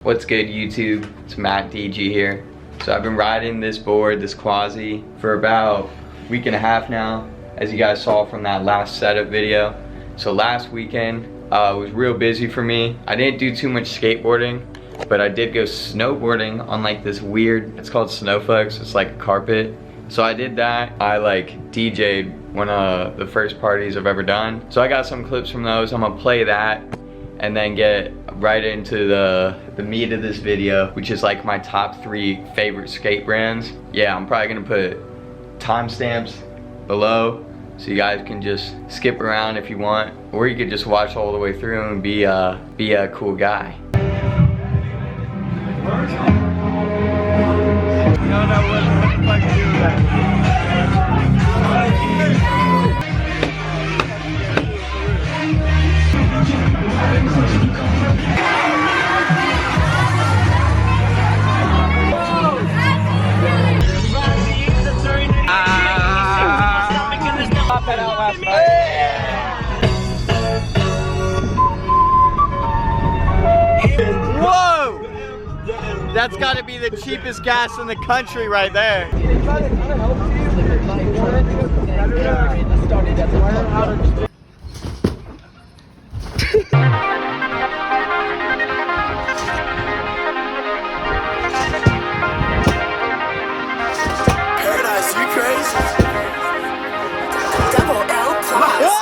What's good, YouTube? It's Matt DiGi here. So I've been riding this board, this Quasi, for about a week and a half now, as you guys saw from that last setup video. So last weekend was real busy for me. I didn't do too much skateboarding, but I did go snowboarding on like this weird, it's called Snowflex, it's like a carpet. So I did that. I like DJ'd one of the first parties I've ever done. So I got some clips from those. I'm gonna play that and then get right into the meat of this video, which is like my top 3 favorite skate brands. Yeah, I'm probably gonna put timestamps below so you guys can just skip around if you want, or you could just watch all the way through and be a cool guy. Whoa! That's gotta be the cheapest gas in the country right there. Paradise, you crazy? Double L plus.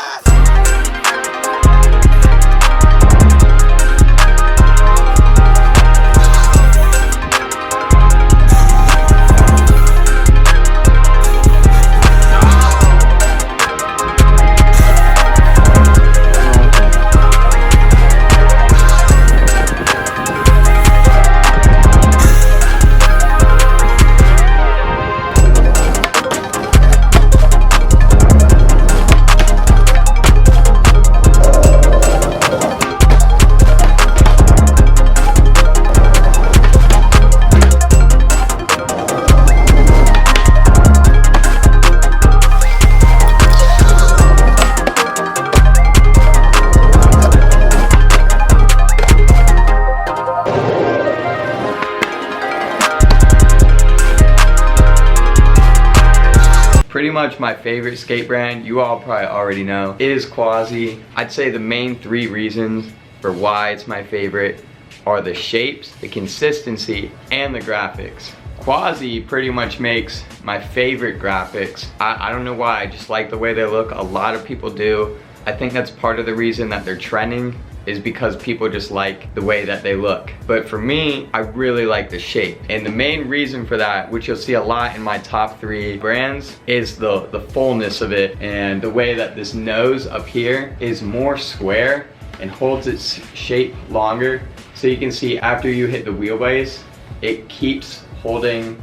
Pretty much my favorite skate brand, you all probably already know, is Quasi. I'd say the main 3 reasons for why it's my favorite are the shapes, the consistency, and the graphics. Quasi pretty much makes my favorite graphics. I don't know why, I just like the way they look. A lot of people do. I think that's part of the reason that they're trending, is because people just like the way that they look. But for me, I really like the shape. And the main reason for that, which you'll see a lot in my top 3 brands, is the fullness of it and the way that this nose up here is more square and holds its shape longer. So you can see after you hit the wheelbase, it keeps holding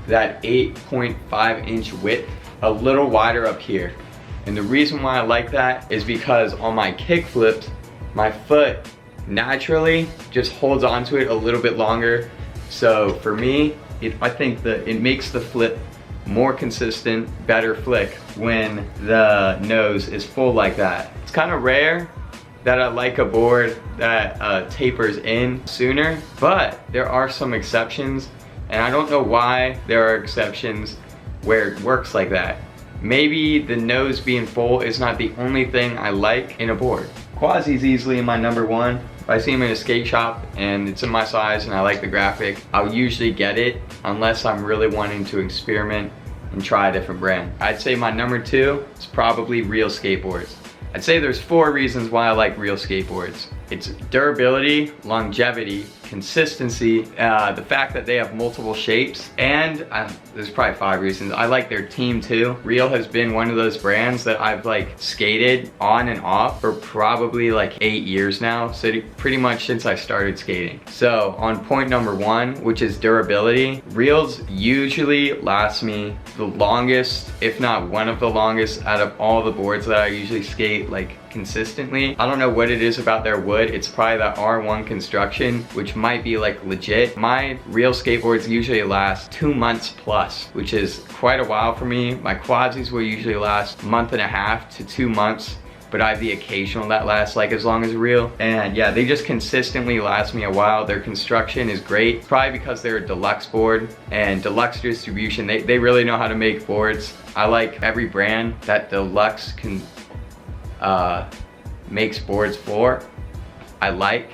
that 8.5 inch width a little wider up here. And the reason why I like that is because on my kick flips, my foot naturally just holds onto it a little bit longer. So for me, I think that it makes the flip more consistent, better flick when the nose is full like that. It's kind of rare that I like a board that tapers in sooner, but there are some exceptions, and I don't know why there are exceptions where it works like that. Maybe the nose being full is not the only thing I like in a board. Quasi's easily in my number 1. If I see them in a skate shop and it's in my size and I like the graphic, I'll usually get it unless I'm really wanting to experiment and try a different brand. I'd say my number 2 is probably Real skateboards. I'd say there's 4 reasons why I like Real skateboards. It's durability, longevity, consistency, the fact that they have multiple shapes, and there's probably 5 reasons. I like their team too. Real has been one of those brands that I've like skated on and off for probably like 8 years now, so pretty much since I started skating. So on point number 1, which is durability, Reals usually last me the longest, if not one of the longest, out of all the boards that I usually skate like consistently. I don't know what it is about their wood. It's probably that R1 construction, which might be like legit. My Real skateboards usually last 2 months plus, which is quite a while for me. My Quasis will usually last a month and a half to 2 months. but I have the occasional that lasts like as long as a reel. And yeah, they just consistently last me a while. Their construction is great, probably because they're a deluxe board and deluxe distribution. They really know how to make boards. I like every brand that Deluxe can makes boards for. I like.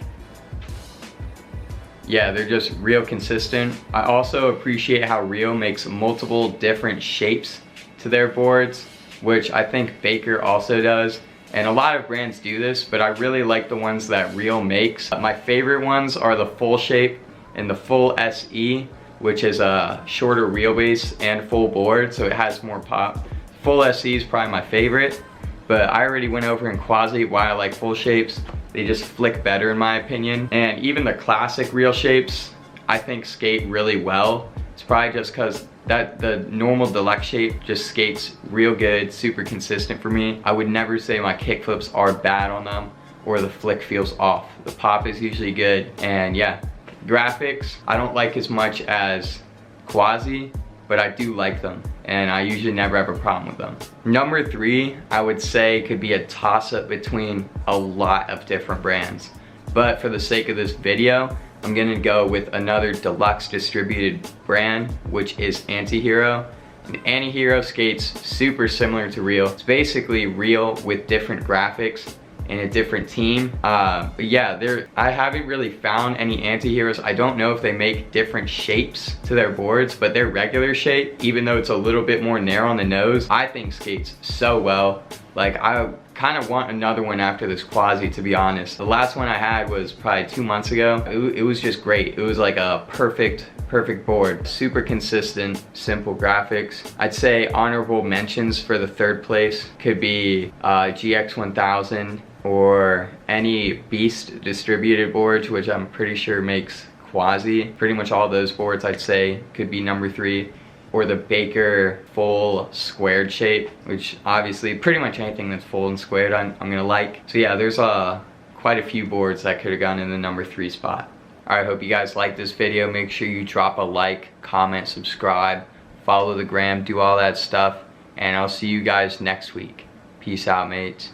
Yeah, they're just real consistent. I also appreciate how Reel makes multiple different shapes to their boards, which I think Baker also does. And a lot of brands do this, but I really like the ones that Reel makes. My favorite ones are the full shape and the full SE, which is a shorter wheelbase and full board, so it has more pop. Full SE is probably my favorite, but I already went over in Quasi why I like full shapes. They just flick better in my opinion. And even the classic Reel shapes, I think skate really well. It's probably just because the normal deluxe shape just skates real good, super consistent for me. I would never say my kickflips are bad on them or the flick feels off. The pop is usually good. And yeah, graphics, I don't like as much as Quasi, but I do like them, and I usually never have a problem with them. Number 3, I would say could be a toss-up between a lot of different brands. But for the sake of this video, I'm gonna go with another deluxe distributed brand, which is Antihero. And Antihero skates super similar to Reel. It's basically Reel with different graphics and a different team. But yeah, I haven't really found any Antiheroes. I don't know if they make different shapes to their boards, but their regular shape, even though it's a little bit more narrow on the nose, I think skates so well. Like, I kind of want another one after this Quasi, to be honest. The last one I had was probably 2 months ago. It was just great. It was like a perfect board. Super consistent, simple graphics. I'd say honorable mentions for the 3rd place could be GX1000 or any Beast distributed boards, which I'm pretty sure makes Quasi. Pretty much all those boards I'd say could be number 3. Or the Baker full squared shape, which obviously pretty much anything that's full and squared I'm gonna like. So yeah, there's quite a few boards that could have gone in the number 3 spot. Alright, hope you guys liked this video. Make sure you drop a like, comment, subscribe, follow the gram, do all that stuff, and I'll see you guys next week. Peace out, mates.